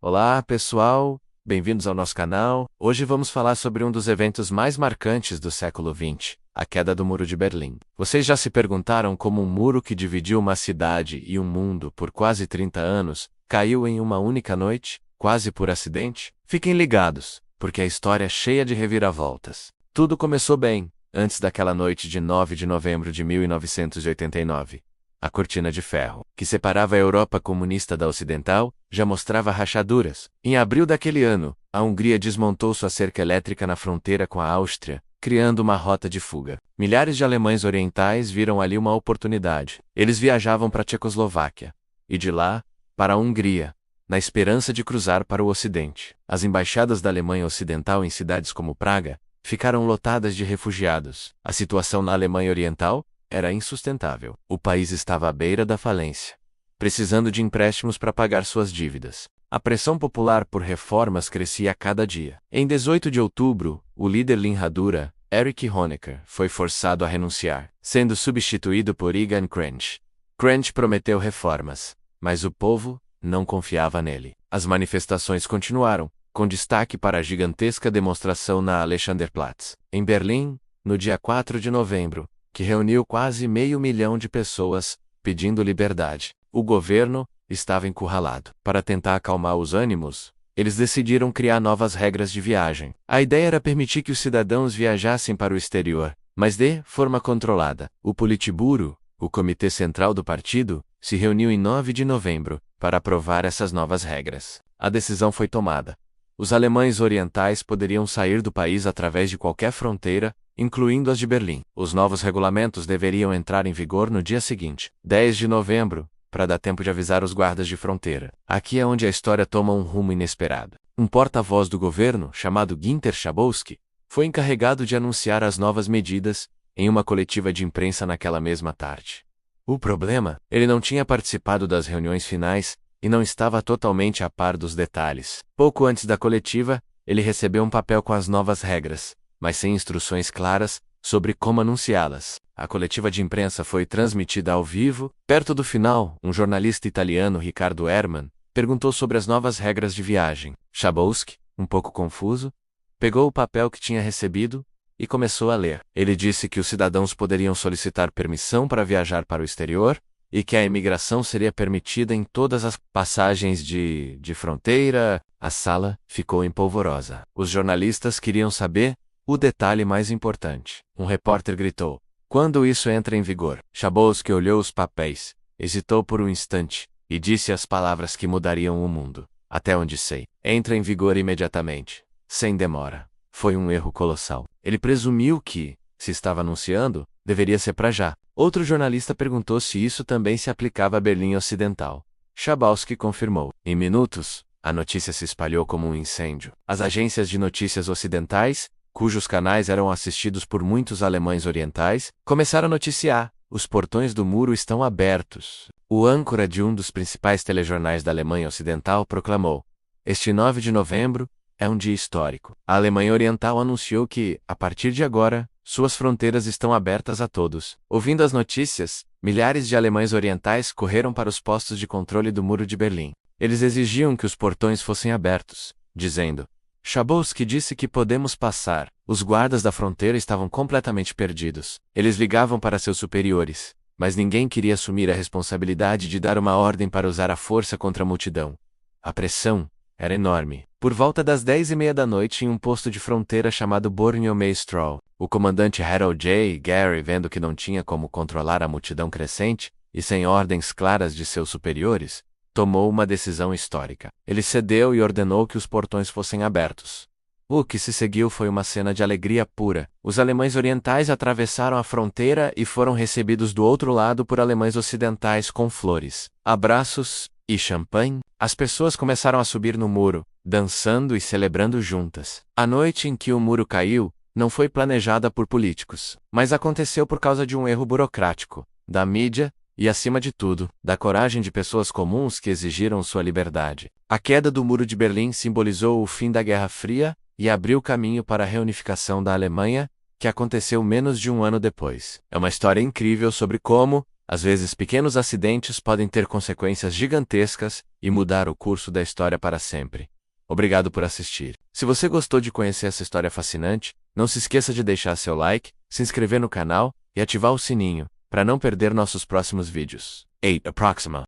Olá, pessoal! Bem-vindos ao nosso canal. Hoje vamos falar sobre um dos eventos mais marcantes do século XX, a queda do Muro de Berlim. Vocês já se perguntaram como um muro que dividiu uma cidade e um mundo por quase 30 anos caiu em uma única noite, quase por acidente? Fiquem ligados, porque a história é cheia de reviravoltas. Tudo começou bem, antes daquela noite de 9 de novembro de 1989. A cortina de ferro, que separava a Europa comunista da ocidental, já mostrava rachaduras. Em abril daquele ano, a Hungria desmontou sua cerca elétrica na fronteira com a Áustria, criando uma rota de fuga. Milhares de alemães orientais viram ali uma oportunidade. Eles viajavam para a Tchecoslováquia, e de lá, para a Hungria, na esperança de cruzar para o Ocidente. As embaixadas da Alemanha Ocidental em cidades como Praga ficaram lotadas de refugiados. A situação na Alemanha Oriental era insustentável. O país estava à beira da falência, precisando de empréstimos para pagar suas dívidas. A pressão popular por reformas crescia a cada dia. Em 18 de outubro, o líder Linhadura, Erich Honecker, foi forçado a renunciar, sendo substituído por Egon Krenz. Krenz prometeu reformas, mas o povo não confiava nele. As manifestações continuaram, com destaque para a gigantesca demonstração na Alexanderplatz, em Berlim, no dia 4 de novembro, que reuniu quase 500.000 de pessoas, pedindo liberdade. O governo estava encurralado. Para tentar acalmar os ânimos, eles decidiram criar novas regras de viagem. A ideia era permitir que os cidadãos viajassem para o exterior, mas de forma controlada. O Politburo, o comitê central do partido, se reuniu em 9 de novembro para aprovar essas novas regras. A decisão foi tomada. Os alemães orientais poderiam sair do país através de qualquer fronteira, incluindo as de Berlim. Os novos regulamentos deveriam entrar em vigor no dia seguinte, 10 de novembro, para dar tempo de avisar os guardas de fronteira. Aqui é onde a história toma um rumo inesperado. Um porta-voz do governo, chamado Günter Schabowski, foi encarregado de anunciar as novas medidas em uma coletiva de imprensa naquela mesma tarde. O problema? Ele não tinha participado das reuniões finais e não estava totalmente a par dos detalhes. Pouco antes da coletiva, ele recebeu um papel com as novas regras, mas sem instruções claras sobre como anunciá-las. A coletiva de imprensa foi transmitida ao vivo. Perto do final, um jornalista italiano, Riccardo Herrmann, perguntou sobre as novas regras de viagem. Schabowski, um pouco confuso, pegou o papel que tinha recebido e começou a ler. Ele disse que os cidadãos poderiam solicitar permissão para viajar para o exterior e que a imigração seria permitida em todas as passagens de fronteira. A sala ficou empolvorosa. Os jornalistas queriam saber o detalhe mais importante. Um repórter gritou: "Quando isso entra em vigor?" Schabowski olhou os papéis, hesitou por um instante, e disse as palavras que mudariam o mundo. "Até onde sei, entra em vigor imediatamente, sem demora." Foi um erro colossal. Ele presumiu que, se estava anunciando, deveria ser para já. Outro jornalista perguntou se isso também se aplicava a Berlim Ocidental. Schabowski confirmou. Em minutos, a notícia se espalhou como um incêndio. As agências de notícias ocidentais, cujos canais eram assistidos por muitos alemães orientais, começaram a noticiar: os portões do muro estão abertos. O âncora de um dos principais telejornais da Alemanha Ocidental proclamou: "Este 9 de novembro é um dia histórico." A Alemanha Oriental anunciou que, a partir de agora, suas fronteiras estão abertas a todos. Ouvindo as notícias, milhares de alemães orientais correram para os postos de controle do Muro de Berlim. Eles exigiam que os portões fossem abertos, dizendo: "Schabowski disse que podemos passar." Os guardas da fronteira estavam completamente perdidos. Eles ligavam para seus superiores, mas ninguém queria assumir a responsabilidade de dar uma ordem para usar a força contra a multidão. A pressão era enorme. Por volta das 10h30 da noite, em um posto de fronteira chamado Borneo-Maestral, o comandante Harold J. Gary, vendo que não tinha como controlar a multidão crescente, e sem ordens claras de seus superiores, tomou uma decisão histórica. Ele cedeu e ordenou que os portões fossem abertos. O que se seguiu foi uma cena de alegria pura. Os alemães orientais atravessaram a fronteira e foram recebidos do outro lado por alemães ocidentais com flores, abraços e champanhe. As pessoas começaram a subir no muro, dançando e celebrando juntas. A noite em que o muro caiu não foi planejada por políticos, mas aconteceu por causa de um erro burocrático, da mídia e, acima de tudo, da coragem de pessoas comuns que exigiram sua liberdade. A queda do Muro de Berlim simbolizou o fim da Guerra Fria e abriu caminho para a reunificação da Alemanha, que aconteceu menos de um ano depois. É uma história incrível sobre como Às vezes, pequenos acidentes podem ter consequências gigantescas e mudar o curso da história para sempre. Obrigado por assistir. Se você gostou de conhecer essa história fascinante, não se esqueça de deixar seu like, se inscrever no canal e ativar o sininho para não perder nossos próximos vídeos. 8. Approxima.